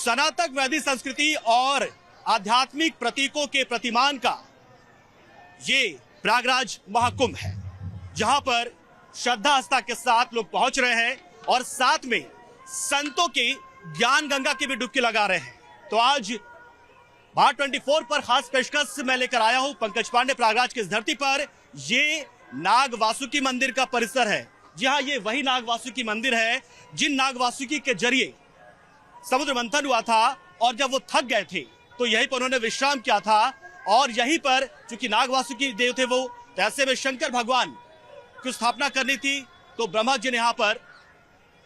सनातन वैदिक संस्कृति और आध्यात्मिक प्रतीकों के प्रतिमान का ये प्रयागराज महाकुंभ है, जहां पर श्रद्धा आस्था के साथ लोग पहुंच रहे हैं और साथ में संतों की ज्ञान गंगा की भी डुबकी लगा रहे हैं। तो आज भारत 24 पर खास पेशकश मैं लेकर आया हूं पंकज पांडे। प्रयागराज की इस धरती पर ये नाग वासुकी मंदिर का परिसर है। जी हाँ, ये वही नाग वासुकी मंदिर है जिन नाग वासुकी के जरिए समुद्र मंथन हुआ था और जब वो थक गए थे तो यहीं पर उन्होंने विश्राम किया था। और यहीं पर चूंकि नाग वासुकी देव थे वो, तो ऐसे में शंकर भगवान की स्थापना करनी थी, तो ब्रह्मा जी ने यहाँ पर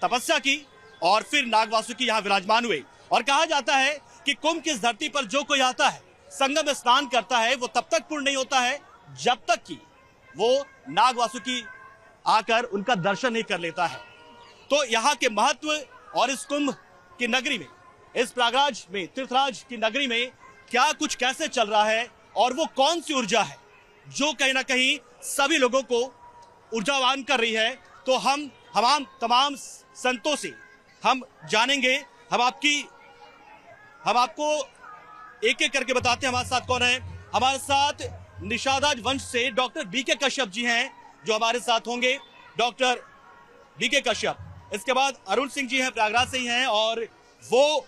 तपस्या की और फिर नाग वासुकी यहाँ विराजमान हुए। और कहा जाता है कि कुंभ की इस धरती पर जो कोई आता है, संगम में स्नान करता है, वो तब तक पूर्ण नहीं होता है जब तक कि वो नाग वासुकी आकर उनका दर्शन नहीं कर लेता है। तो यहाँ के महत्व और इस कुंभ की नगरी में, इस प्रयागराज में, तीर्थराज की नगरी में क्या कुछ कैसे चल रहा है और वो कौन सी ऊर्जा है जो कहीं ना कहीं सभी लोगों को ऊर्जावान कर रही है, तो हम तमाम संतों से हम जानेंगे। हम आपको एक एक करके बताते हैं हमारे साथ कौन है। हमारे साथ निषादराज वंश से डॉक्टर बीके कश्यप जी हैं जो हमारे साथ होंगे। डॉक्टर बीके कश्यप, इसके बाद अरुण सिंह जी हैं, प्रयागराज से ही हैं और वो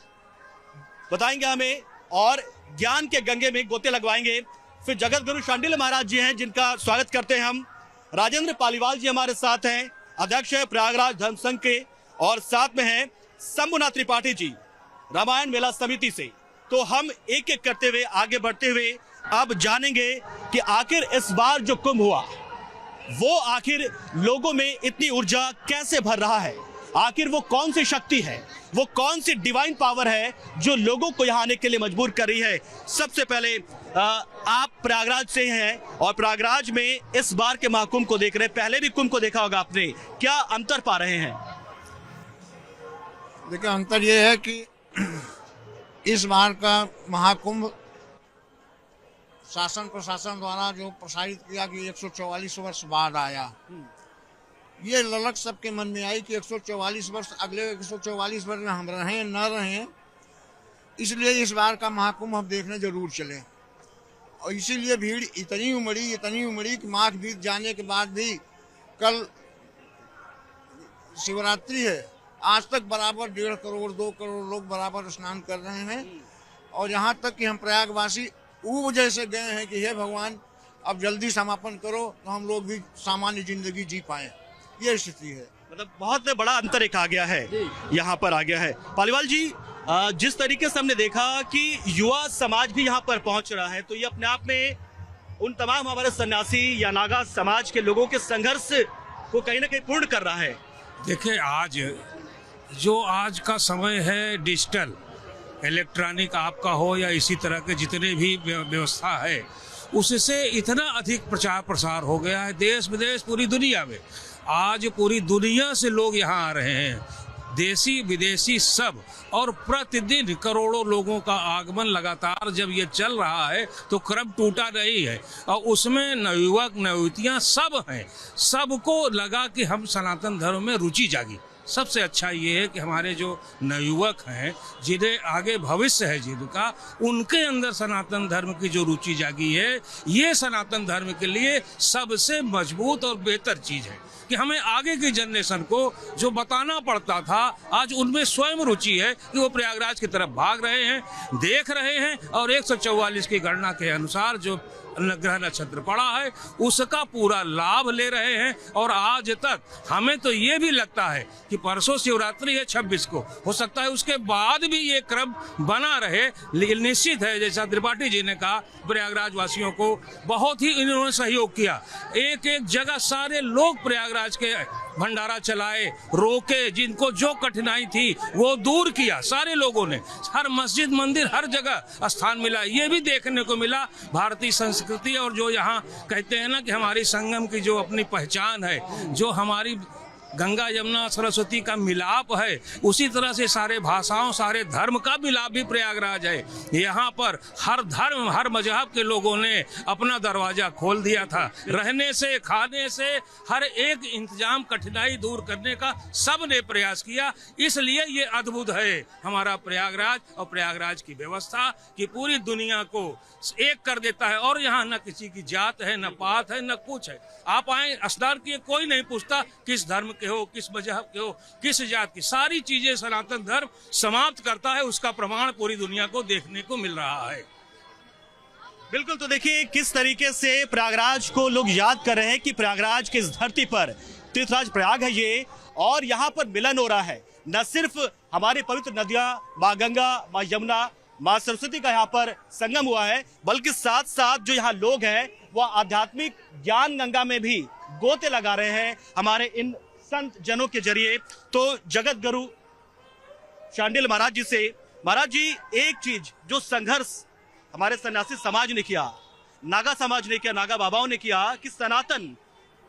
बताएंगे हमें और ज्ञान के गंगे में गोते लगवाएंगे। फिर जगत गुरु शांडिल्य महाराज जी हैं जिनका स्वागत करते हैं हम। राजेंद्र पालीवाल जी हमारे साथ हैं, अध्यक्ष है प्रयागराज धर्म संघ के, और साथ में हैं शंभुनाथ त्रिपाठी जी रामायण मेला समिति से। तो हम एक एक करते हुए आगे बढ़ते हुए अब जानेंगे कि आखिर इस बार जो कुंभ हुआ वो आखिर लोगों में इतनी ऊर्जा कैसे भर रहा है, आखिर वो कौन सी शक्ति है, वो कौन सी डिवाइन पावर है जो लोगों को यहाँ आने के लिए मजबूर कर रही है। सबसे पहले आप प्रयागराज से हैं और प्रयागराज में इस बार के महाकुंभ को देख रहे हैं, पहले भी कुंभ को देखा होगा आपने, क्या अंतर पा रहे हैं? देखिए, अंतर ये है कि इस बार का महाकुंभ शासन प्रशासन द्वारा जो प्रसारित किया कि 144 वर्ष बाद आया, ये ललक सबके मन में आई कि 144 वर्ष, अगले 144 वर्ष में हम रहें न रहें, इसलिए इस बार का महाकुंभ हम देखने जरूर चले। और इसीलिए भीड़ इतनी उमड़ी कि माघ बीत जाने के बाद भी कल शिवरात्रि है, आज तक बराबर 1.5 करोड़ 2 करोड़ लोग बराबर स्नान कर रहे हैं। और यहाँ तक कि हम प्रयागवासी ऊब जैसे गए हैं कि हे भगवान अब जल्दी समापन करो तो हम लोग भी सामान्य जिंदगी जी पाए, ये स्थिति है। मतलब बहुत बड़ा अंतर एक आ गया है, यहाँ पर आ गया है। पालीवाल जी, जिस तरीके से हमने देखा कि युवा समाज भी यहाँ पर पहुँच रहा है, तो ये अपने आप में उन तमाम हमारे सन्यासी या नागा समाज के लोगों के संघर्ष को कहीं ना कहीं पूर्ण कर रहा है। देखिए, आज का समय है डिजिटल, इलेक्ट्रॉनिक आपका हो या इसी तरह के जितने भी व्यवस्था है, उससे इतना अधिक प्रचार प्रसार हो गया है देश विदेश पूरी दुनिया में। आज पूरी दुनिया से लोग यहाँ आ रहे हैं, देसी विदेशी सब, और प्रतिदिन करोड़ों लोगों का आगमन लगातार जब ये चल रहा है तो क्रम टूटा नहीं है। और उसमें नवयुवक नवयुवतियाँ सब हैं, सबको लगा कि हम सनातन धर्म में रुचि जागी। सबसे अच्छा ये है कि हमारे जो नवयुवक हैं, जिन्हें आगे भविष्य है जिनका, उनके अंदर सनातन धर्म की जो रुचि जागी है, ये सनातन धर्म के लिए सबसे मजबूत और बेहतर चीज़ है कि हमें आगे की जनरेशन को जो बताना पड़ता था, आज उनमें स्वयं रुचि है कि वो प्रयागराज की तरफ भाग रहे हैं, देख रहे हैं, और 144 की गणना के अनुसार जो ग्रह नक्षत्र पड़ा है उसका पूरा लाभ ले रहे हैं। और आज तक हमें तो ये भी लगता है कि परसों शिवरात्रि है 26 को, हो सकता है उसके बाद भी ये क्रम बना रहे। लेकिन निश्चित है, जैसा त्रिपाठी जी ने कहा, प्रयागराज वासियों को बहुत ही इन्होंने सहयोग किया। एक एक जगह सारे लोग प्रयागराज के भंडारा चलाए, रोके, जिनको जो कठिनाई थी वो दूर किया सारे लोगों ने। हर मस्जिद मंदिर हर जगह स्थान मिला, ये भी देखने को मिला। भारतीय संस्कृति और जो यहाँ कहते हैं ना कि हमारी संगम की जो अपनी पहचान है, जो हमारी गंगा यमुना सरस्वती का मिलाप है, उसी तरह से सारे भाषाओं सारे धर्म का मिलाप भी प्रयागराज है। यहाँ पर हर धर्म हर मजहब के लोगों ने अपना दरवाजा खोल दिया था। रहने से खाने से हर एक इंतजाम कठिनाई दूर करने का सब ने प्रयास किया। इसलिए ये अद्भुत है हमारा प्रयागराज और प्रयागराज की व्यवस्था कि पूरी दुनिया को एक कर देता है। और यहाँ न किसी की जात है, न पात है, न कुछ है। आप आए स्नान किए, कोई नहीं पूछता किस धर्म के हो, किस मजहब के हो, किस जात की। सारी चीजें सनातन धर्म समाप्त करता है। उसका प्रमाण पूरी दुनिया को देखने को मिल रहा है। बिल्कुल, तो देखिए किस तरीके से प्रयागराज को लोग याद कर रहे हैं कि प्रयागराज की इस धरती पर तीर्थराज प्रयाग है ये, और यहाँ पर मिलन हो रहा है। न सिर्फ हमारी पवित्र नदियां माँ गंगा, माँ यमुना, माँ सरस्वती का यहाँ पर संगम हुआ है, बल्कि साथ साथ जो यहाँ लोग हैं वह आध्यात्मिक ज्ञान गंगा में भी गोते लगा रहे हैं हमारे इन संत जनों के जरिए। तो जगत गुरु शांडिल महाराज जी से, महाराज जी एक चीज जो संघर्ष हमारे सन्यासी समाज ने किया, नागा समाज ने किया, नागा बाबाओं ने किया कि सनातन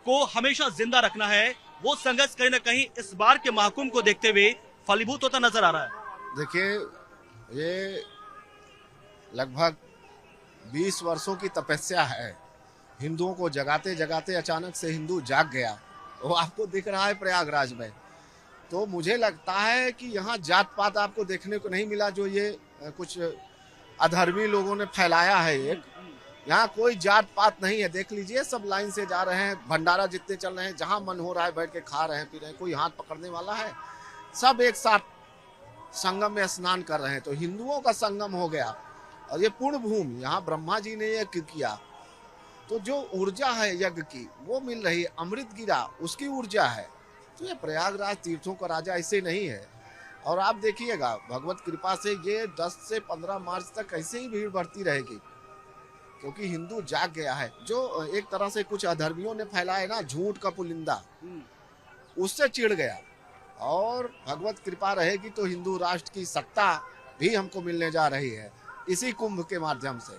को हमेशा जिंदा रखना है, वो संघर्ष कहीं ना कहीं इस बार के महाकुंभ को देखते हुए फलीभूत होता नजर आ रहा है। देखिए, ये लगभग 20 वर्षों की तपस्या है। हिंदुओं को जगाते जगाते अचानक से हिंदू जाग गया, वो आपको दिख रहा है प्रयागराज में। तो मुझे लगता है कि यहाँ जात पात आपको देखने को नहीं मिला, जो ये कुछ अधर्मी लोगों ने फैलाया है। एक यहाँ कोई जात पात नहीं है, देख लीजिए सब लाइन से जा रहे हैं, भंडारा जितने चल रहे हैं, जहाँ मन हो रहा है बैठ के खा रहे हैं, पी रहे हैं, कोई हाथ पकड़ने वाला है। सब एक साथ संगम में स्नान कर रहे हैं। तो हिंदुओं का संगम हो गया और ये पूर्ण भूमि, यहाँ ब्रह्मा जी ने यज्ञ किया, तो जो ऊर्जा है यज्ञ की वो मिल रही है। अमृत गिरा, उसकी ऊर्जा है। तो ये प्रयागराज तीर्थों का राजा ऐसे नहीं है। और आप देखिएगा भगवत कृपा से ये 10 से 15 मार्च तक ऐसे ही भीड़ बढ़ती रहेगी, क्योंकि हिंदू जाग गया है। जो एक तरह से कुछ अधर्मियों ने फैलाया ना झूठ का पुलिंदा, उससे चिढ़ गया। और भगवत कृपा रहेगी तो हिंदू राष्ट्र की सत्ता भी हमको मिलने जा रही है इसी कुंभ के माध्यम से।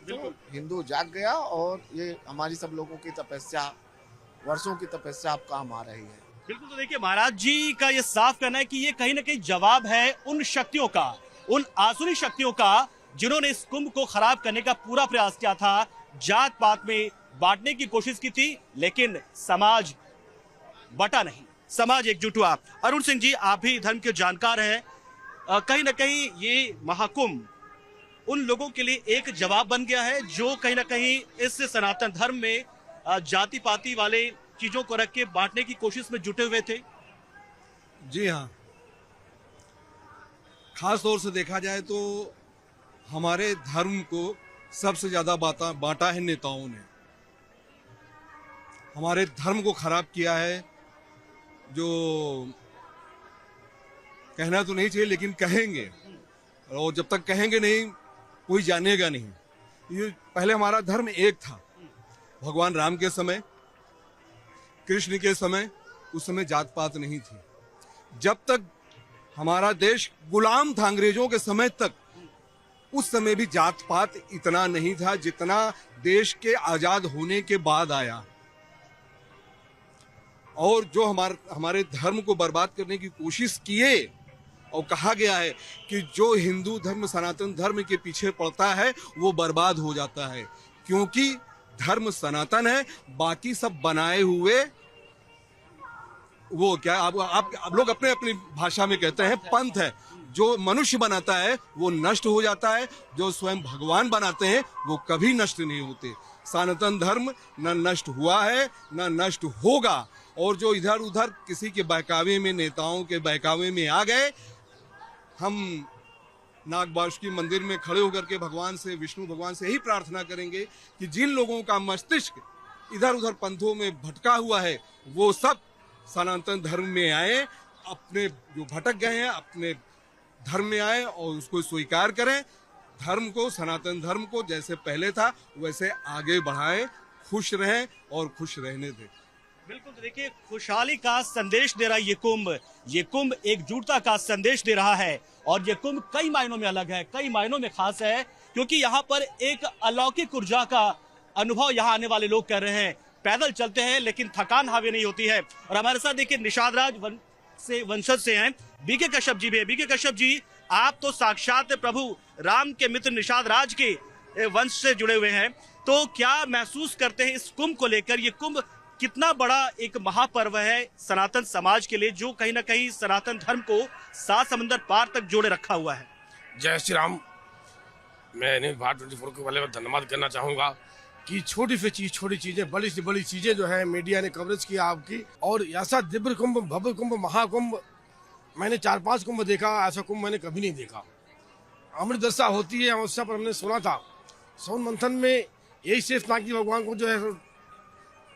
तो हिंदू जाग गया और ये हमारी सब लोगों की तपस्या, वर्षों की तपस्या अब काम आ रही है। बिल्कुल, तो देखिए महाराज जी का ये साफ कहना है कि ये कहीं ना कहीं जवाब है उन शक्तियों का, उन आसुरी शक्तियों का जिन्होंने इस कुंभ को खराब करने का पूरा प्रयास किया था, जात पात में बांटने की कोशिश की थी, लेकिन समाज बटा नहीं, समाज एकजुट हुआ। अरुण सिंह जी, आप भी धर्म के जानकार हैं, कहीं ना कहीं ये महाकुंभ उन लोगों के लिए एक जवाब बन गया है जो कहीं ना कहीं इस सनातन धर्म में जाति पाति वाले चीजों को रख के बांटने की कोशिश में जुटे हुए थे। जी हाँ, खास तौर से देखा जाए तो हमारे धर्म को सबसे ज्यादा बांटा है नेताओं ने। हमारे धर्म को खराब किया है, जो कहना तो नहीं चाहिए लेकिन कहेंगे, और जब तक कहेंगे नहीं कोई जानेगा नहीं। ये पहले हमारा धर्म एक था, भगवान राम के समय, कृष्ण के समय, उस समय जात पात नहीं थी। जब तक हमारा देश गुलाम था अंग्रेजों के समय तक, उस समय भी जात पात इतना नहीं था जितना देश के आजाद होने के बाद आया। और जो हमारे धर्म को बर्बाद करने की कोशिश किए, और कहा गया है कि जो हिंदू धर्म सनातन धर्म के पीछे पड़ता है वो बर्बाद हो जाता है, क्योंकि धर्म सनातन है, बाकी सब बनाए हुए वो क्या आप लोग अपने अपनी भाषा में कहते हैं पंथ है। जो मनुष्य बनाता है वो नष्ट हो जाता है, जो स्वयं भगवान बनाते हैं वो कभी नष्ट नहीं होते। सनातन धर्म न नष्ट हुआ है न नष्ट होगा। और जो इधर उधर किसी के बहकावे में, नेताओं के बहकावे में आ गए, हम नागवासुकी मंदिर में खड़े होकर के भगवान से, विष्णु भगवान से यही प्रार्थना करेंगे कि जिन लोगों का मस्तिष्क इधर उधर पंथों में भटका हुआ है वो सब सनातन धर्म में आए, अपने जो भटक गए हैं अपने धर्म में आए और उसको स्वीकार करें। धर्म को, सनातन धर्म को जैसे पहले था वैसे आगे बढ़ाएं, खुश रहें और खुश रहने दें। बिल्कुल, तो देखिए खुशहाली का संदेश दे रहा है ये कुंभ एकजुटता का संदेश दे रहा है। और ये कुंभ कई मायनों में अलग है, कई मायनों में खास है, क्योंकि यहाँ पर एक अलौकिक ऊर्जा का अनुभव यहाँ आने वाले लोग कर रहे हैं। पैदल चलते हैं लेकिन थकान हावी नहीं होती है। और हमारे साथ देखिए निषाद राज वंशज से हैं बीके कश्यप जी भी है। बीके कश्यप जी, आप तो साक्षात प्रभु राम के मित्र निषाद राज के वंश से जुड़े हुए हैं, तो क्या महसूस करते हैं इस कुंभ को लेकर? ये कुंभ कितना बड़ा एक महापर्व है सनातन समाज के लिए, जो कहीं ना कहीं सनातन धर्म को 7 समंदर पार तक जोड़े रखा हुआ है। जय श्री राम। मैं न्यूज़ भारत 24 को पहले धन्यवाद करना चाहूँगा कि छोटी से छोटी चीज़ें, बड़ी से बड़ी चीज़ें जो है मीडिया ने कवरेज किया आपकी। और ऐसा दिव्य कुंभ, भव्य कुंभ, महाकुंभ मैंने 4-5 कुंभ देखा, ऐसा कुंभ मैंने कभी नहीं देखा। अमृत वर्षा होती है, अमावस्या पर हमने सुना था सोन मंथन में यही शेषनाग भगवान को जो है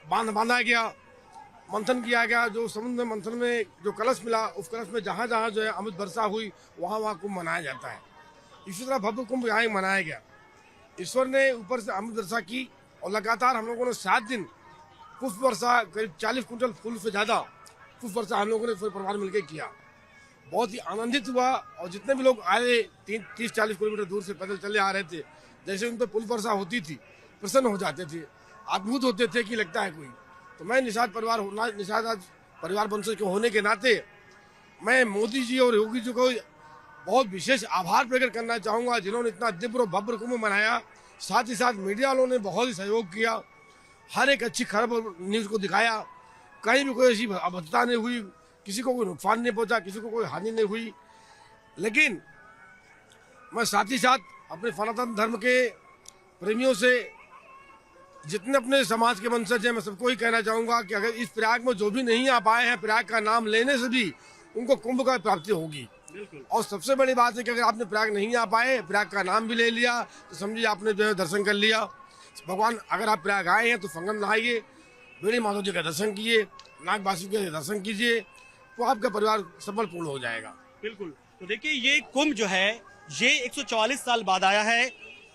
बांधा गया, मंथन किया गया। जो समुद्र मंथन में जो कलश मिला, उस कलश में जहाँ जहाँ जो है अमृत वर्षा हुई, वहाँ कुंभ मनाया जाता है। इसी तरह भव्य कुंभ यहाँ मनाया गया। ईश्वर ने ऊपर से अमृत वर्षा की और लगातार हम लोगों ने 7 दिन पुष्प वर्षा, करीब 40 कुंटल फूल से ज़्यादा पुष्प वर्षा हम लोगों ने पूरे परिवार मिलकर किया। बहुत ही आनंदित हुआ। और जितने भी लोग आए 30-40 किलोमीटर दूर से पैदल चले आ रहे थे, जैसे उन पर पुष्प वर्षा होती थी प्रसन्न हो जाते थे, अद्भुत होते थे कि लगता है कोई। तो मैं निषाद परिवार वंशज के होने के नाते मैं मोदी जी और योगी जी को बहुत विशेष आभार प्रकट करना चाहूँगा, जिन्होंने इतना दिव्य और भव्य कुंभ मनाया। साथ ही साथ मीडिया वालों ने बहुत ही सहयोग किया, हर एक अच्छी खबर न्यूज़ को दिखाया। कहीं भी कोई ऐसी अभद्रता नहीं हुई, किसी को कोई नुकसान नहीं पहुंचा, किसी को कोई हानि नहीं हुई। लेकिन मैं साथ ही साथ अपने सनातन धर्म के प्रेमियों से, जितने अपने समाज के वंशज हैं, मैं सबको ही कहना चाहूँगा कि अगर इस प्रयाग में जो भी नहीं आ पाए हैं, प्रयाग का नाम लेने से भी उनको कुंभ का प्राप्ति होगी। और सबसे बड़ी बात है कि अगर आपने प्रयाग नहीं आ पाए, प्रयाग का नाम भी ले लिया, तो समझिए आपने जो है दर्शन कर लिया। भगवान, अगर आप प्रयाग आए हैं तो संगम नहाइए, बेड़ी माधव जी का दर्शन कीजिए, नागवासी के दर्शन कीजिए, तो आपका परिवार सफल पूर्ण हो जाएगा। बिल्कुल। तो देखिए ये कुंभ जो है ये 144 साल बाद आया है।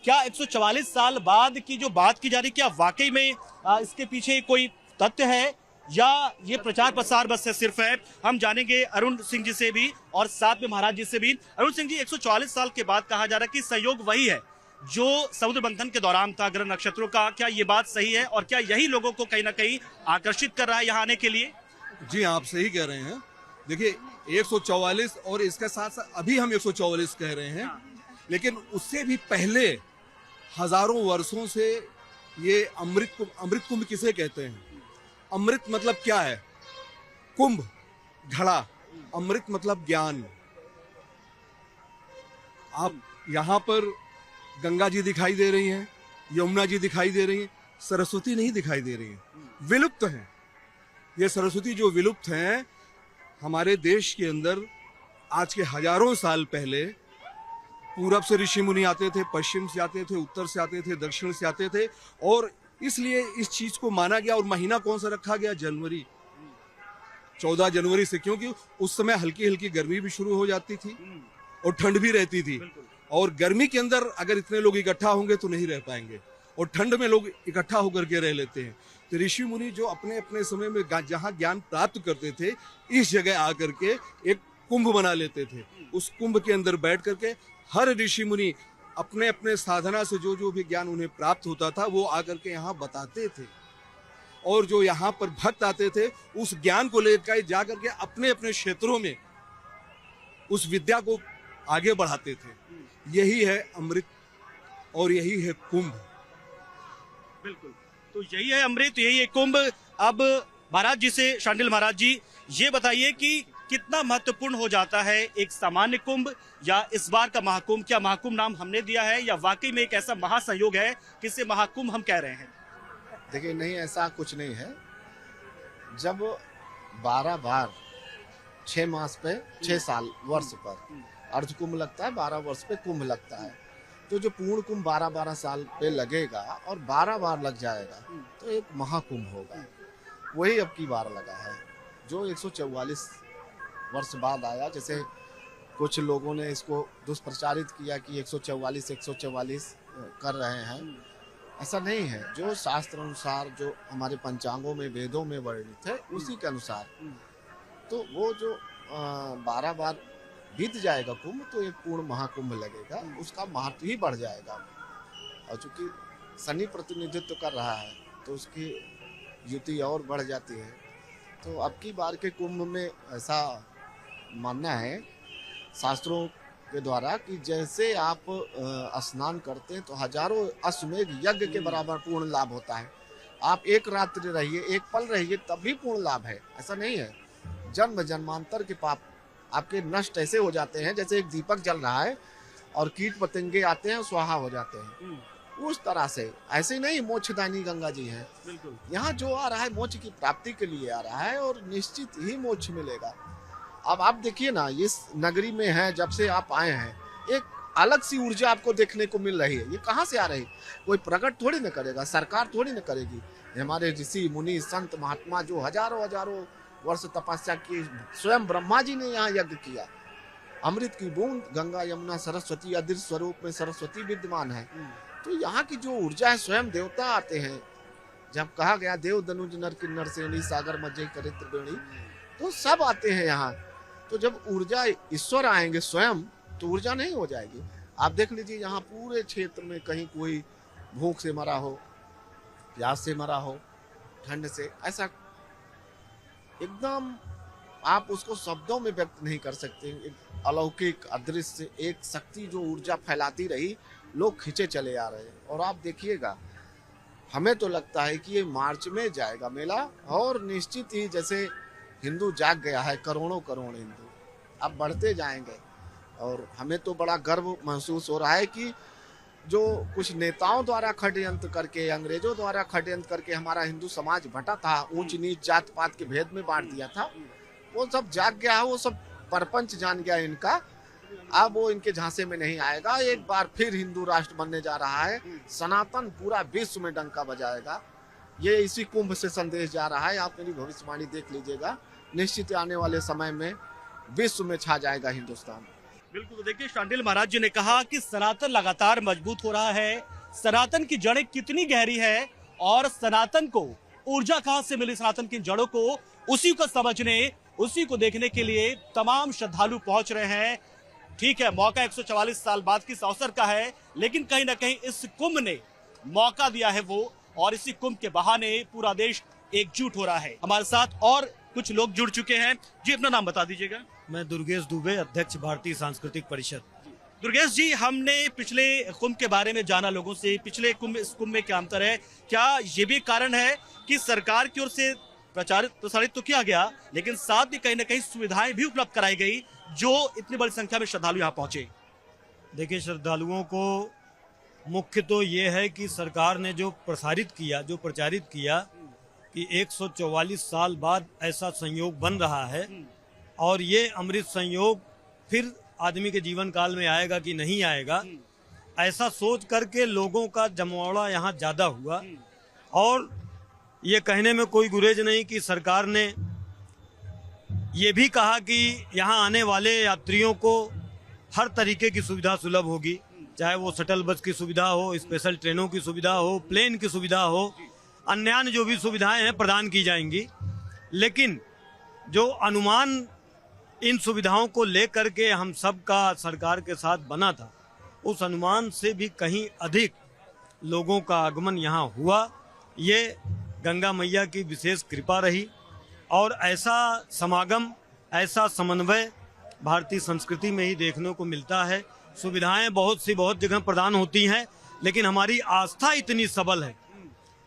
क्या 144 साल बाद की जो बात की जा रही, क्या वाकई में इसके पीछे कोई तथ्य है या ये प्रचार प्रसार बस सिर्फ है? हम जानेंगे अरुण सिंह जी से भी और साथ में महाराज जी से भी। अरुण सिंह जी, 144 साल के बाद कहा जा रहा है कि संयोग वही है जो समुद्र मंथन के दौरान था ग्रह नक्षत्रों का, क्या ये बात सही है? और क्या यही लोगों को कहीं ना कहीं आकर्षित कर रहा है यहाँ आने के लिए? जी, आप सही कह रहे हैं। देखिए 144 और इसके साथ साथ अभी हम 144 कह रहे हैं, लेकिन उससे भी पहले हजारों वर्षों से ये अमृत कुंभ किसे कहते हैं? अमृत मतलब क्या है? कुंभ, घड़ा, अमृत मतलब ज्ञान। आप यहाँ पर गंगा जी दिखाई दे रही हैं, यमुना जी दिखाई दे रही हैं, सरस्वती नहीं दिखाई दे रही हैं, विलुप्त हैं। ये सरस्वती जो विलुप्त हैं, हमारे देश के अंदर आज के हजारों साल पहले पूरब से ऋषि मुनि आते थे, पश्चिम से आते थे, उत्तर से आते थे, दक्षिण से आते थे, और इसलिए इस चीज को माना गया। और महीना कौन सा रखा गया? जनवरी, 14 जनवरी से, क्योंकि उस समय हल्की हल्की गर्मी भी शुरू हो जाती थी और ठंड भी रहती थी। और गर्मी के अंदर अगर इतने लोग इकट्ठा होंगे तो नहीं रह पाएंगे, और ठंड में लोग इकट्ठा होकर के रह लेते हैं। तो ऋषि मुनि जो अपने अपने समय में जहाँ ज्ञान प्राप्त करते थे, इस जगह आकर के एक कुंभ बना लेते थे। उस कुंभ के अंदर बैठ करके हर ऋषि मुनि अपने अपने साधना से जो जो भी ज्ञान उन्हें प्राप्त होता था वो आकर के यहाँ बताते थे। और जो यहाँ पर भक्त आते थे, उस ज्ञान को लेकर जा करके अपने अपने क्षेत्रों में उस विद्या को आगे बढ़ाते थे। यही है अमृत और यही है कुंभ। बिल्कुल, तो यही है अमृत, यही है कुंभ। अब महाराज जी से, शांडिल महाराज जी, ये बताइए कि कितना महत्वपूर्ण हो जाता है एक सामान्य कुंभ या इस बार का महाकुंभ? क्या महाकुंभ नाम हमने दिया है या वाकई में एक ऐसा महासंयोग है किसे महाकुंभ हम कह रहे हैं? देखिए, नहीं, ऐसा कुछ नहीं है। जब 12 बार 6 मास पे 6 साल वर्ष पर अर्ध कुंभ लगता है, 12 वर्ष पे कुंभ लगता है, तो जो पूर्ण कुंभ 12-12 साल पे लगेगा और 12 बार लग जाएगा तो एक महाकुंभ होगा। वही अब की बार लगा है, जो 144 वर्ष बाद आया। जैसे कुछ लोगों ने इसको दुष्प्रचारित किया कि 144 कर रहे हैं, ऐसा नहीं है। जो शास्त्र अनुसार, जो हमारे पंचांगों में, वेदों में वर्णित है, उसी के अनुसार तो वो जो 12 बार बीत जाएगा कुंभ, तो एक पूर्ण महाकुंभ लगेगा, उसका महत्व ही बढ़ जाएगा। और चूंकि शनि प्रतिनिधित्व कर रहा है, तो उसकी युति और बढ़ जाती है। तो अब की बार के कुंभ में ऐसा मानना है शास्त्रों के द्वारा कि जैसे आप स्नान करते हैं तो हजारों अश्वमेध यज्ञ के बराबर पूर्ण लाभ होता है। आप एक रात्रि रहिए, एक पल रहिए, तब भी पूर्ण लाभ है। ऐसा नहीं है, जन्म जन्मांतर के पाप आपके नष्ट ऐसे हो जाते हैं जैसे एक दीपक जल रहा है और कीट पतंगे आते हैं स्वाहा हो जाते हैं, उस तरह से। ऐसे नहीं मोक्षदायिनी गंगा जी हैं। यहाँ जो आ रहा है मोक्ष की प्राप्ति के लिए आ रहा है और निश्चित ही मोक्ष मिलेगा। अब आप देखिए ना, इस नगरी में है, जब से आप आए हैं एक अलग सी ऊर्जा आपको देखने को मिल रही है। ये कहाँ से आ रही है? कोई प्रकट थोड़ी ना करेगा, सरकार थोड़ी ना करेगी। हमारे ऋषि मुनि संत महात्मा जो हजारों हजारों वर्ष तपस्या की, स्वयं ब्रह्मा जी ने यहाँ यज्ञ किया। अमृत की बूंद गंगा यमुना सरस्वती अदृश्य स्वरूप में सरस्वती विद्यमान है। तो यहाँ की जो ऊर्जा है, स्वयं देवता आते हैं। जब कहा गया देव दनुज नर किन्नर सेनी सागर मज्जई करे त्रिवेणी, तो सब आते हैं यहाँ। तो जब ऊर्जा ईश्वर आएंगे स्वयं, तो ऊर्जा नहीं हो जाएगी। आप देख लीजिए यहाँ पूरे क्षेत्र में कहीं कोई भूख से मरा हो, प्यास से मरा हो, ठंड से, ऐसा एकदम आप उसको शब्दों में व्यक्त नहीं कर सकते। एक अलौकिक अदृश्य एक शक्ति जो ऊर्जा फैलाती रही, लोग खींचे चले आ रहे हैं। और आप देखिएगा, हमें तो लगता है कि ये मार्च में जाएगा मेला, और निश्चित ही जैसे हिंदू जाग गया है, करोड़ों करोड़ हिंदू अब बढ़ते जाएंगे। और हमें तो बड़ा गर्व महसूस हो रहा है कि जो कुछ नेताओं द्वारा षड्यंत्र करके, अंग्रेजों द्वारा षड्यंत्र करके हमारा हिंदू समाज बटा था, ऊंच नीच जात पात के भेद में बांट दिया था, वो सब जाग गया है। वो सब परपंच जान गया इनका। अब वो इनके झांसे में नहीं आएगा। एक बार फिर हिंदू राष्ट्र बनने जा रहा है। सनातन पूरा विश्व में डंका बजाएगा। ये इसी कुंभ से संदेश जा रहा है। आप मेरी भविष्यवाणी देख लीजिएगा, निश्चित आने वाले समय में विश्व में छा जाएगा हिंदुस्तान। बिल्कुल। तो देखिए, शांडिल महाराज जी ने कहा कि सनातन लगातार मजबूत हो रहा है। सनातन की जड़ें कितनी गहरी है और सनातन को ऊर्जा कहां से मिली, सनातन की जड़ों को, उसी को समझने, उसी को देखने के लिए तमाम श्रद्धालु पहुंच रहे हैं। ठीक है, मौका 144 साल बाद किस अवसर का है, लेकिन कहीं ना कहीं इस कुंभ ने मौका दिया है वो, और इसी कुंभ के बहाने पूरा देश एकजुट हो रहा है। हमारे साथ और कुछ लोग जुड़ चुके हैं। जी, अपना नाम बता दीजिएगा। मैं दुर्गेश दुबे, अध्यक्ष भारतीय सांस्कृतिक परिषद। दुर्गेश जी, हमने पिछले कुंभ के बारे में जाना लोगों से, पिछले कुंभ इस कुंभ में क्या अंतर है। क्या ये भी कारण है कि सरकार की ओर से प्रसारित तो किया गया, लेकिन साथ ही कहीं ना कहीं सुविधाएं भी उपलब्ध कराई गई, जो इतनी बड़ी संख्या में श्रद्धालु यहाँ पहुंचे। देखिए, श्रद्धालुओं को मुख्य तो ये है कि सरकार ने जो प्रचारित किया कि 144 साल बाद ऐसा संयोग बन रहा है, और ये अमृत संयोग फिर आदमी के जीवन काल में आएगा कि नहीं आएगा, ऐसा सोच करके लोगों का जमावड़ा यहाँ ज्यादा हुआ। और ये कहने में कोई गुरेज नहीं कि सरकार ने ये भी कहा कि यहाँ आने वाले यात्रियों को हर तरीके की सुविधा सुलभ होगी, चाहे वो शटल बस की सुविधा हो, स्पेशल ट्रेनों की सुविधा हो, प्लेन की सुविधा हो, अन्य जो भी सुविधाएं हैं प्रदान की जाएंगी। लेकिन जो अनुमान इन सुविधाओं को लेकर के हम सब का सरकार के साथ बना था, उस अनुमान से भी कहीं अधिक लोगों का आगमन यहाँ हुआ। ये गंगा मैया की विशेष कृपा रही, और ऐसा समागम, ऐसा समन्वय भारतीय संस्कृति में ही देखने को मिलता है। सुविधाएं बहुत जगह प्रदान होती हैं, लेकिन हमारी आस्था इतनी सबल है,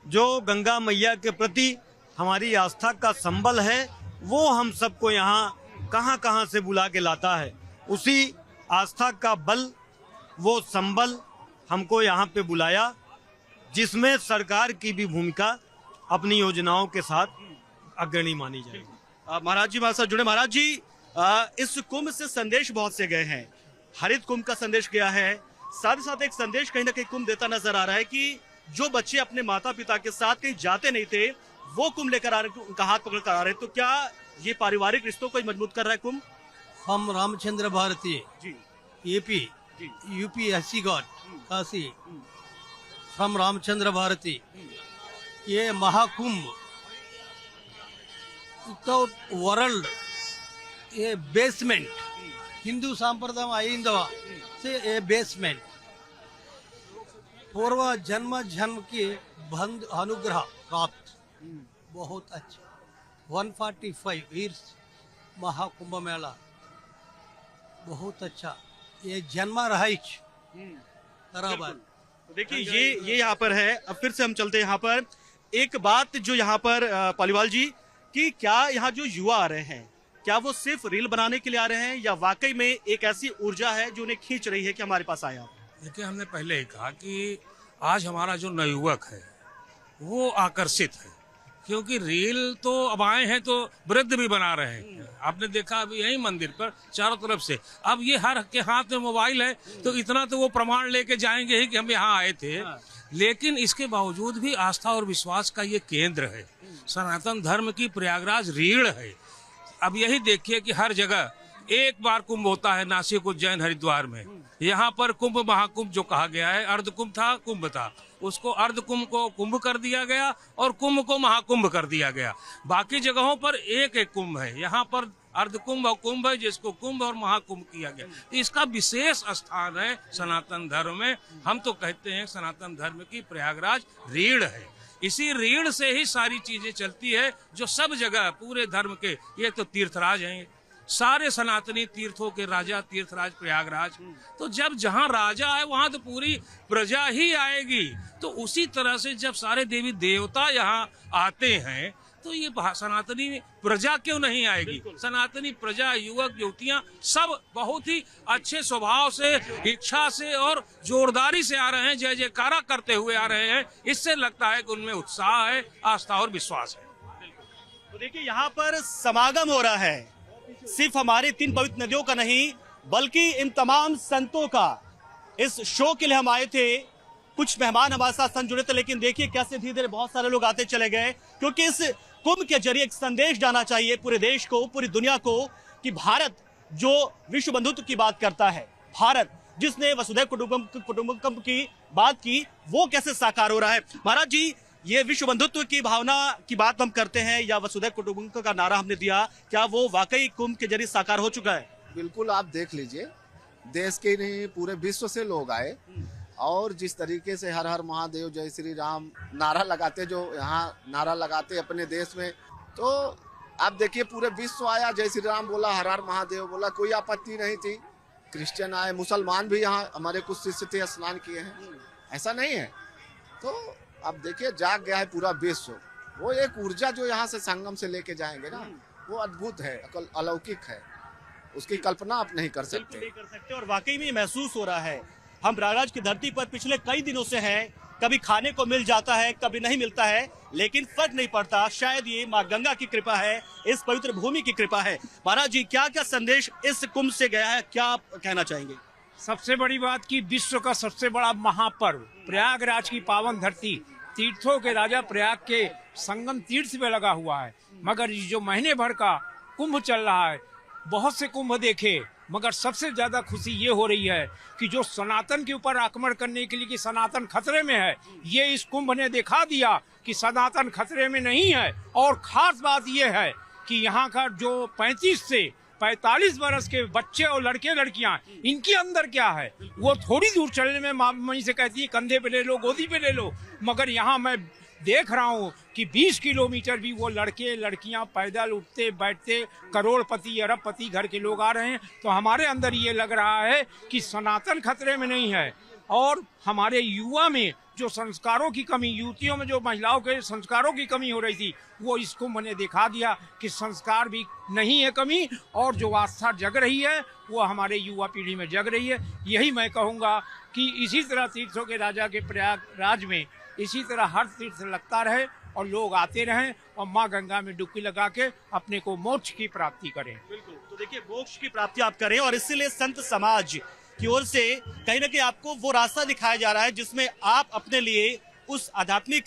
जो गंगा मैया के प्रति हमारी आस्था का संबल है, वो हम सबको यहाँ कहाँ कहाँ से बुला के लाता है। उसी आस्था का बल, वो संबल हमको यहाँ पे बुलाया, जिसमें सरकार की भी भूमिका अपनी योजनाओं के साथ अग्रणी मानी जाएगी। महाराज जी हमारे साथ जुड़े। महाराज जी, इस कुंभ से संदेश बहुत से गए हैं। हरित कुंभ का संदेश गया है, साथ ही साथ एक संदेश कहीं ना कहीं कुंभ देता नजर आ रहा है कि जो बच्चे अपने माता पिता के साथ कहीं जाते नहीं थे, वो कुंभ लेकर आ रहे, उनका हाथ पकड़ कर आ रहे। तो क्या ये पारिवारिक रिश्तों को मजबूत कर रहा है कुंभ? हम Ramchandra Bharti ji, AP UP SC god Kashi from Ramchandra Bharti. ये महाकुंभ विदाउट वर्ल्ड, ये बेसमेंट हिंदू संप्रदाय आइंदवा से ये बेसमेंट पूर्व जन्म के बंध अनुग्रह प्राप्त बहुत अच्छा 145 ईयर्स महाकुंभ मेला बहुत अच्छा। ये जन्मा रहाइच बराबर। तो देखिए ये यहाँ पर है। अब फिर से हम चलते हैं यहाँ पर। एक बात जो यहाँ पर पालीवाल जी, कि क्या यहाँ जो युवा आ रहे हैं, क्या वो सिर्फ रील बनाने के लिए आ रहे हैं या वाकई में एक ऐसी ऊर्जा है जो उन्हें खींच रही है कि हमारे पास आया? देखिए, हमने पहले ही कहा कि आज हमारा जो नवयुवक है वो आकर्षित है, क्योंकि रील तो अब आए हैं तो वृद्ध भी बना रहे हैं। आपने देखा अभी यही मंदिर पर चारों तरफ से, अब ये हर के हाथ में मोबाइल है, तो इतना तो वो प्रमाण लेके जाएंगे ही कि हम यहाँ आए थे। लेकिन इसके बावजूद भी आस्था और विश्वास का ये केंद्र है, सनातन धर्म की प्रयागराज रीढ़ है। अब यही देखिए कि हर जगह एक बार कुंभ होता है, नासिक, उज्जैन, हरिद्वार में। यहाँ पर कुंभ महाकुंभ जो कहा गया है, अर्ध कुंभ था, कुंभ था, उसको अर्ध कुंभ को कुंभ कर दिया गया और कुंभ को महाकुंभ कर दिया गया। बाकी जगहों पर एक एक कुंभ है, यहाँ पर अर्ध कुंभ और कुंभ है, जिसको कुंभ और महाकुंभ किया गया। तो इसका विशेष स्थान है सनातन धर्म में। हम तो कहते हैं सनातन धर्म की प्रयागराज रीढ़ है। इसी रीढ़ से ही सारी चीजें चलती है, जो सब जगह पूरे धर्म के, ये तो तीर्थराज हैं, सारे सनातनी तीर्थों के राजा तीर्थराज प्रयागराज। तो जब जहाँ राजा है वहाँ तो पूरी प्रजा ही आएगी। तो उसी तरह से जब सारे देवी देवता यहाँ आते हैं तो ये सनातनी प्रजा क्यों नहीं आएगी? सनातनी प्रजा, युवक युवतियाँ सब बहुत ही अच्छे स्वभाव से, इच्छा से और जोरदारी से आ रहे हैं, जय जयकारा करते हुए आ रहे हैं। इससे लगता है कि उनमें उत्साह है, आस्था और विश्वास है। तो देखिए यहाँ पर समागम हो रहा है, सिर्फ हमारी 3 पवित्र नदियों का नहीं बल्कि इन तमाम संतों का। इस शो के लिए हम आए थे, कुछ मेहमान हमारे साथ संग जुड़े थे, लेकिन देखिए कैसे धीरे धीरे बहुत सारे लोग आते चले गए, क्योंकि इस कुंभ के जरिए एक संदेश जाना चाहिए पूरे देश को, पूरी दुनिया को, कि भारत जो विश्व बंधुत्व की बात करता है, भारत जिसने वसुधैव कुटुंबकम की बात की, वो कैसे साकार हो रहा है। महाराज जी, ये विश्व बंधुत्व की भावना की बात हम करते हैं या वसुधैव कुटुंबकम का नारा हमने दिया, क्या वो वाकई कुंभ के जरिए साकार हो चुका है? बिल्कुल, आप देख लीजिए, देश के नहीं पूरे विश्व से लोग आए और जिस तरीके से हर हर महादेव, जय श्री राम नारा लगाते, जो यहाँ नारा लगाते अपने देश में, तो आप देखिए पूरे विश्व आया, जय श्री राम बोला, हर हर महादेव बोला, कोई आपत्ति नहीं थी। क्रिश्चियन आए, मुसलमान भी यहाँ हमारे कुछ शिष्य थे, स्नान किए हैं, ऐसा नहीं है। तो अब देखिए जाग गया है पूरा विश्व। वो एक ऊर्जा जो यहाँ से संगम से लेके जाएंगे ना, वो अद्भुत है, अलौकिक है, उसकी कल्पना आप नहीं कर सकते। और वाकई में महसूस हो रहा है, हम प्रयागराज की धरती पर पिछले कई दिनों से हैं, कभी खाने को मिल जाता है, कभी नहीं मिलता है, लेकिन फर्क नहीं पड़ता। शायद ये माँ गंगा की कृपा है, इस पवित्र भूमि की कृपा है। महाराज जी, क्या क्या संदेश इस कुंभ से गया है, क्या आप कहना चाहेंगे? सबसे बड़ी बात कि विश्व का सबसे बड़ा महापर्व प्रयागराज की पावन धरती, तीर्थों के राजा प्रयाग के संगम तीर्थ पे लगा हुआ है। मगर जो महीने भर का कुंभ चल रहा है, बहुत से कुंभ देखे, मगर सबसे ज्यादा खुशी ये हो रही है कि जो सनातन के ऊपर आक्रमण करने के लिए कि सनातन खतरे में है, ये इस कुंभ ने दिखा दिया कि सनातन खतरे में नहीं है। और खास बात ये है कि यहाँ का जो 35 से 45 बरस के बच्चे और लड़के लड़कियां, इनके अंदर क्या है, वो थोड़ी दूर चलने में मम्मी से कहती है कंधे पे ले लो, गोदी पे ले लो, मगर यहाँ मैं देख रहा हूँ कि 20 किलोमीटर भी वो लड़के लड़कियां पैदल उठते बैठते, करोड़पति अरबपति घर के लोग आ रहे हैं। तो हमारे अंदर ये लग रहा है कि सनातन खतरे में नहीं है। और हमारे युवा में जो संस्कारों की कमी, युवतियों में जो महिलाओं के संस्कारों की कमी हो रही थी, वो इस कुंभ ने दिखा दिया कि संस्कार भी नहीं है कमी, और जो आस्था जग रही है वो हमारे युवा पीढ़ी में जग रही है। यही मैं कहूँगा कि इसी तरह तीर्थों के राजा के प्रयागराज में इसी तरह हर तीर्थ लगता रहे और लोग आते रहें और माँ गंगा में डुबकी लगा के अपने को मोक्ष की प्राप्ति करें। बिल्कुल, तो देखिए मोक्ष की प्राप्ति आप करें, और इसीलिए संत समाज की ओर से कहीं ना कहीं आपको वो रास्ता दिखाया जा रहा है जिसमें आप अपने लिए उस आध्यात्मिक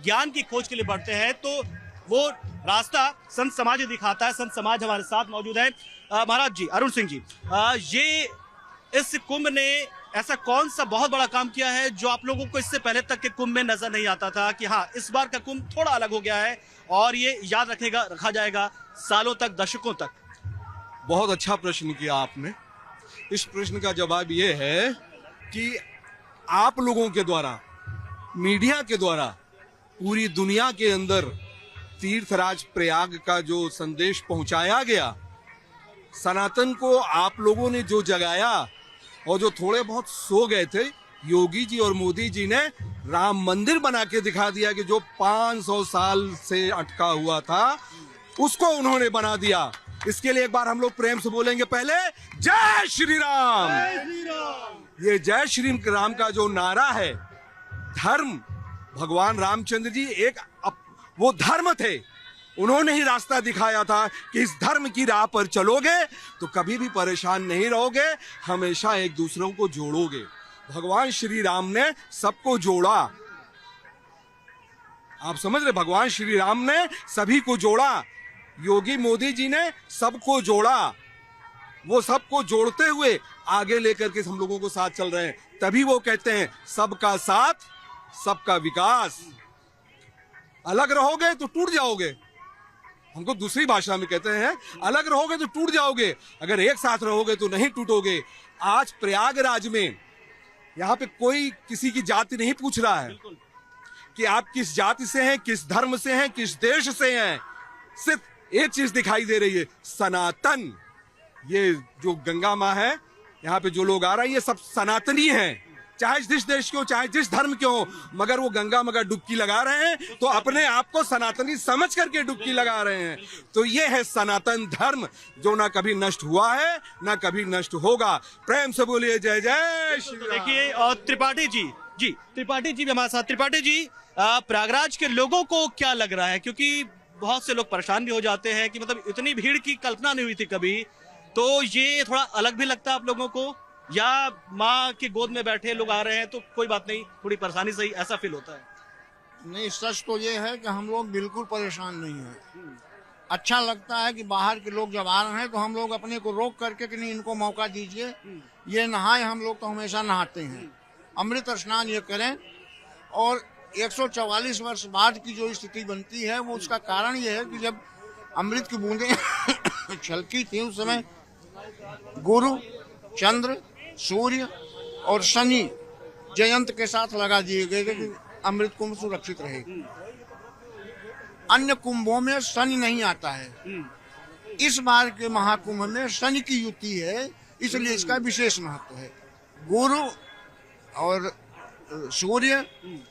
ज्ञान की खोज के लिए बढ़ते हैं। तो वो रास्ता संत समाज दिखाता है। संत समाज हमारे साथ मौजूद है। महाराज जी, अरुण सिंह जी, ये इस कुंभ ने ऐसा कौन सा बहुत बड़ा काम किया है जो आप लोगों को इससे पहले तक के कुंभ में नजर नहीं आता था कि हाँ, इस बार का कुंभ थोड़ा अलग हो गया है और ये याद रखा जाएगा सालों तक, दशकों तक? बहुत अच्छा प्रश्न किया आपने। इस प्रश्न का जवाब ये है कि आप लोगों के द्वारा, मीडिया के द्वारा पूरी दुनिया के अंदर तीर्थराज प्रयाग का जो संदेश पहुंचाया गया, सनातन को आप लोगों ने जो जगाया, और जो थोड़े बहुत सो गए थे, योगी जी और मोदी जी ने राम मंदिर बना के दिखा दिया कि जो 500 साल से अटका हुआ था उसको उन्होंने बना दिया। इसके लिए एक बार हम लोग प्रेम से बोलेंगे पहले जय श्री राम। ये जय श्री राम का जो नारा है, धर्म, भगवान रामचंद्र जी वो धर्म थे, उन्होंने ही रास्ता दिखाया था कि इस धर्म की राह पर चलोगे तो कभी भी परेशान नहीं रहोगे, हमेशा एक दूसरों को जोड़ोगे। भगवान श्री राम ने सबको जोड़ा, आप समझ रहे, भगवान श्री राम ने सभी को जोड़ा, योगी मोदी जी ने सबको जोड़ा, वो सबको जोड़ते हुए आगे लेकर के हम लोगों को साथ चल रहे हैं। तभी वो कहते हैं सबका साथ सबका विकास। अलग रहोगे तो टूट जाओगे, हमको दूसरी भाषा में कहते हैं अलग रहोगे तो टूट जाओगे, अगर एक साथ रहोगे तो नहीं टूटोगे। आज प्रयागराज में यहाँ पे कोई किसी की जाति नहीं पूछ रहा है कि आप किस जाति से हैं, किस धर्म से हैं, किस देश से हैं। सिर्फ एक चीज दिखाई दे रही है, सनातन। ये जो गंगा माँ है, यहाँ पे जो लोग आ रहे हैं ये सब सनातनी हैं, चाहे जिस देश के हो, चाहे जिस धर्म के हो, मगर वो गंगा मगर डुबकी लगा रहे हैं तो अपने आप को सनातनी समझ करके डुबकी लगा रहे हैं। तो ये है सनातन धर्म, जो ना कभी नष्ट हुआ है ना कभी नष्ट होगा। प्रेम से बोलिए जय जय श्री राम। देखिए, और त्रिपाठी जी त्रिपाठी जी भी हमारे साथ। त्रिपाठी जी, प्रयागराज के लोगों को क्या लग रहा है, क्योंकि बहुत से लोग परेशान भी हो जाते हैं कि मतलब इतनी भीड़ की कल्पना नहीं हुई थी कभी, तो ये थोड़ा अलग भी लगता है आप लोगों को, या माँ की गोद में बैठे लोग आ रहे हैं तो कोई बात नहीं, थोड़ी परेशानी सही, ऐसा फील होता है? नहीं, सच तो ये है कि हम लोग बिल्कुल परेशान नहीं हैं। अच्छा लगता है कि बाहर के लोग जब आ रहे हैं तो हम लोग अपने को रोक करके कि नहीं, इनको मौका दीजिए, ये नहाए, हम लोग तो हमेशा नहाते हैं, अमृत स्नान ये करें। और 144 वर्ष बाद की जो स्थिति बनती है वो उसका कारण ये है कि जब अमृत की बूंदें छलकी थी उस समय गुरु, चंद्र, सूर्य और शनि जयंत के साथ लगा दिए गए कि अमृत कुंभ सुरक्षित रहेगी। अन्य कुंभों में शनि नहीं आता है, इस बार के महाकुंभ में शनि की युति है, इसलिए इसका विशेष महत्व है। गुरु और सूर्य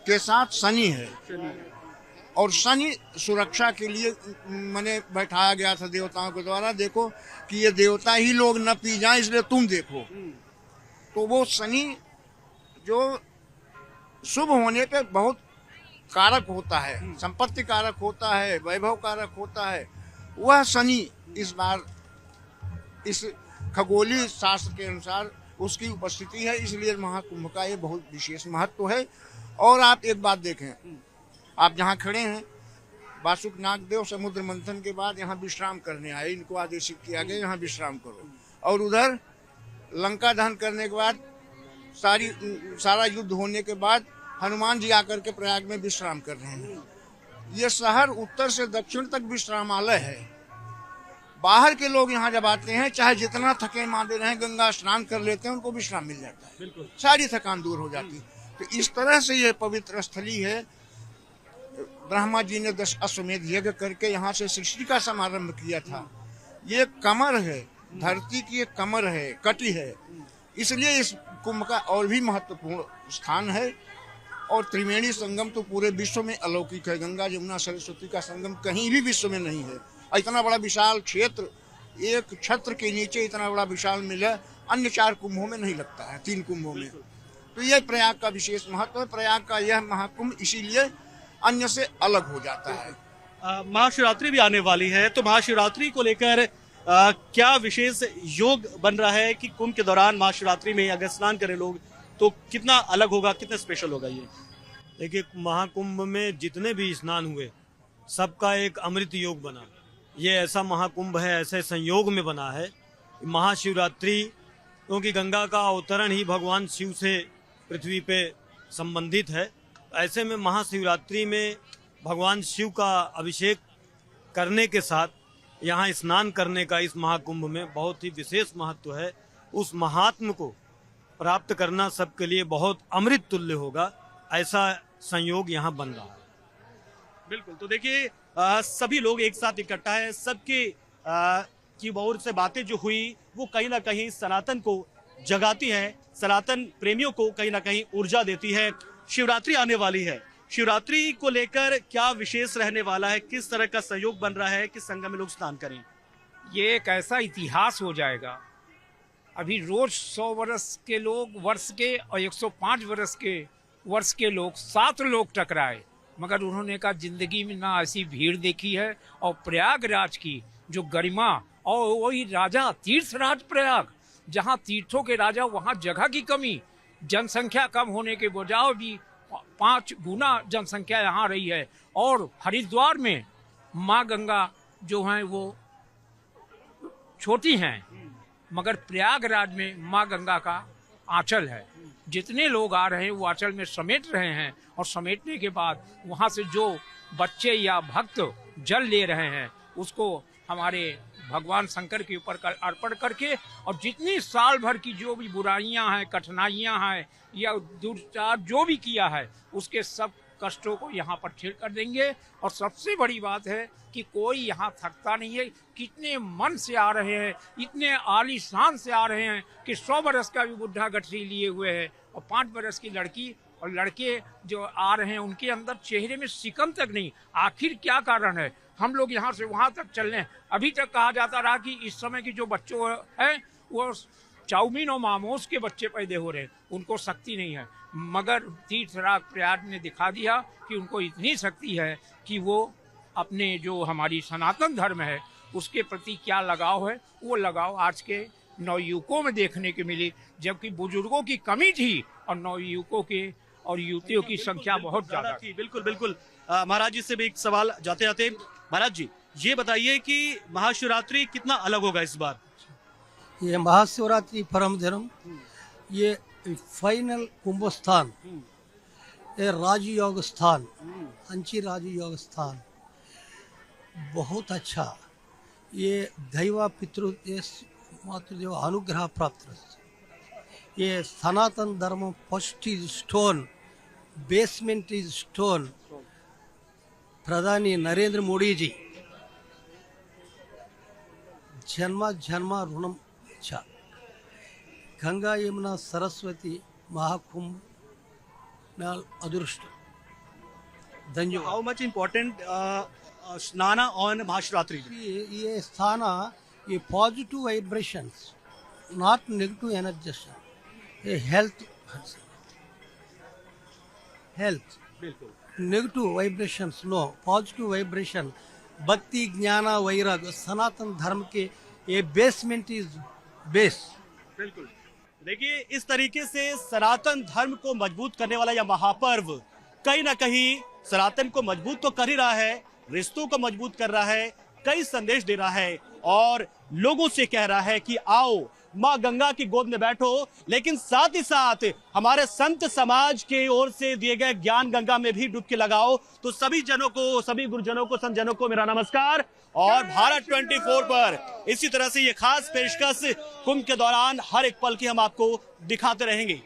के साथ शनि है, और शनि सुरक्षा के लिए मैंने बैठाया गया था देवताओं के द्वारा, देखो कि ये देवता ही लोग न पी जाएं इसलिए तुम देखो। तो वो शनि जो शुभ होने पे बहुत कारक होता है, संपत्ति कारक होता है, वैभव कारक होता है, वह शनि इस बार इस खगोलीय शास्त्र के अनुसार उसकी उपस्थिति है, इसलिए महाकुंभ का ये बहुत विशेष महत्व है। और आप एक बात देखें, आप जहाँ खड़े हैं, वासुक नागदेव समुद्र मंथन के बाद यहाँ विश्राम करने आए, इनको आदेशित किया गया यहाँ विश्राम करो, और उधर लंका दहन करने के बाद सारा युद्ध होने के बाद हनुमान जी आकर के प्रयाग में विश्राम कर रहे हैं। ये शहर उत्तर से दक्षिण तक विश्रामालय है। बाहर के लोग यहाँ जब आते हैं, चाहे जितना थके मांदे रहें, गंगा स्नान कर लेते हैं, उनको विश्राम मिल जाता है, सारी थकान दूर हो जाती है। तो इस तरह से ये पवित्र स्थली है। ब्रह्मा जी ने 10 अश्वमेध यज्ञ करके यहाँ से सृष्टि का समारंभ किया था। ये कमर है, धरती की एक कमर है, कटी है, इसलिए इस कुंभ का और भी महत्वपूर्ण स्थान है। और त्रिवेणी संगम तो पूरे विश्व में अलौकिक है, गंगा जमुना सरस्वती का संगम कहीं भी विश्व में नहीं है। इतना बड़ा विशाल क्षेत्र, एक छत्र के नीचे इतना बड़ा विशाल मेला अन्य 4 कुंभों में नहीं लगता है, 3 कुंभों में। तो यह प्रयाग का विशेष महत्व है। प्रयाग का यह महाकुंभ इसीलिए अन्य से अलग हो जाता है। महाशिवरात्रि भी आने वाली है, तो महाशिवरात्रि को लेकर क्या विशेष योग बन रहा है कि कुंभ के दौरान महाशिवरात्रि में अगर स्नान करें लोग तो कितना अलग होगा, कितना स्पेशल होगा? ये देखिए, महाकुंभ में जितने भी स्नान हुए सबका एक अमृत योग बना। ये ऐसा महाकुंभ है, ऐसे संयोग में बना है। महाशिवरात्रि क्योंकि गंगा का अवतरण ही भगवान शिव से पृथ्वी पे संबंधित है, ऐसे में महाशिवरात्रि में भगवान शिव का अभिषेक करने के साथ यहाँ स्नान करने का इस महाकुंभ में बहुत ही विशेष महत्व है। उस महात्म को प्राप्त करना सबके लिए बहुत अमृत तुल्य होगा, ऐसा संयोग यहाँ बन रहा है। बिल्कुल। तो देखिए सभी लोग एक साथ इकट्ठा है, सबके की ओर से बातें जो हुई वो कहीं ना कहीं सनातन को जगाती है, सनातन प्रेमियों को कहीं ना कहीं ऊर्जा देती है। शिवरात्रि आने वाली है, शिवरात्रि को लेकर क्या विशेष रहने वाला है, किस तरह का सहयोग बन रहा है कि संगम में लोग स्नान करें? ये एक ऐसा इतिहास हो जाएगा। अभी रोज 100 वर्ष के लोग वर्ष के और 105 वर्ष के लोग 7 लोग टकराए, मगर उन्होंने कहा जिंदगी में ना ऐसी भीड़ देखी है। और प्रयागराज की जो गरिमा, और वही राजा तीर्थराज प्रयाग, जहाँ तीर्थों के राजा, वहाँ जगह की कमी, जनसंख्या कम होने के बजाय भी 5 गुना जनसंख्या यहाँ रही है। और हरिद्वार में माँ गंगा जो हैं वो छोटी हैं, मगर प्रयागराज में माँ गंगा का आंचल है। जितने लोग आ रहे हैं वो आंचल में समेट रहे हैं, और समेटने के बाद वहाँ से जो बच्चे या भक्त जल ले रहे हैं उसको हमारे भगवान शंकर के ऊपर अर्पण करके, और जितनी साल भर की जो भी बुराइयां हैं, कठिनाइयां हैं या दुर्चार जो भी किया है, उसके सब कष्टों को यहाँ पर ठीक कर देंगे। और सबसे बड़ी बात है कि कोई यहाँ थकता नहीं है। कितने मन से आ रहे हैं, इतने आलीशान से आ रहे हैं कि 100 बरस का भी बुढ़ा गठरी लिए हुए है, और 5 बरस की लड़की और लड़के जो आ रहे हैं उनके अंदर चेहरे में सिकन तक नहीं। आखिर क्या कारण है? हम लोग यहाँ से वहाँ तक चल रहे हैं। अभी तक कहा जाता रहा कि इस समय की जो बच्चों हैं वो चाउमीन और मामोस के बच्चे पैदा हो रहे हैं, उनको शक्ति नहीं है। मगर तीर्थराज प्रयाग ने दिखा दिया कि उनको इतनी शक्ति है कि वो अपने जो हमारी सनातन धर्म है उसके प्रति क्या लगाव है, वो लगाव आज के नवयुवकों में देखने को मिली। जबकि बुजुर्गों की कमी थी और नवयुवकों के और युवतियों की संख्या बहुत ज्यादा थी। बिल्कुल बिल्कुल। महाराज जी से भी एक सवाल जाते जाते, महाराज जी ये बताइए कि महाशिवरात्रि कितना अलग होगा इस बार? ये महाशिवरात्रि परम धर्म, ये फाइनल कुंभ स्थान, ये राजयोग स्थान, अंची राजयोग स्थान, बहुत अच्छा। ये दैव पितृ मातृदेव अनुग्रह प्राप्त। ये Sanatan Dharma first is stone, basement is stone. प्रधानी नरेंद्र मोदी जी जन्म जन्म ऋणम च। गंगा यमुना सरस्वती महाकुंभ में अदृष्ट। धन्यवाद। हाउ मच इम्पोर्टेंट स्नाना ऑन महाशिवरात्रि? ये स्थाना, ये positive vibrations, not negative energies. ये हेल्थ बिल्कुल। Negative vibrations no, positive vibration, भक्ति ज्ञान वैराग्य, सनातन धर्म के ये बेसमेंट इज बेस। बिल्कुल। देखिए इस तरीके से सनातन धर्म को मजबूत करने वाला यह महापर्व कहीं ना कहीं सनातन को मजबूत तो कर ही रहा है, रिश्तों को मजबूत कर रहा है, कई संदेश दे रहा है और लोगों से कह रहा है कि आओ माँ गंगा की गोद में बैठो। लेकिन साथ ही साथ हमारे संत समाज के ओर से दिए गए ज्ञान गंगा में भी डुबकी लगाओ। तो सभी जनों को, सभी गुरुजनों को, संत जनों को मेरा नमस्कार। और भारत 24 पर इसी तरह से ये खास पेशकश कुंभ के दौरान हर एक पल की हम आपको दिखाते रहेंगे।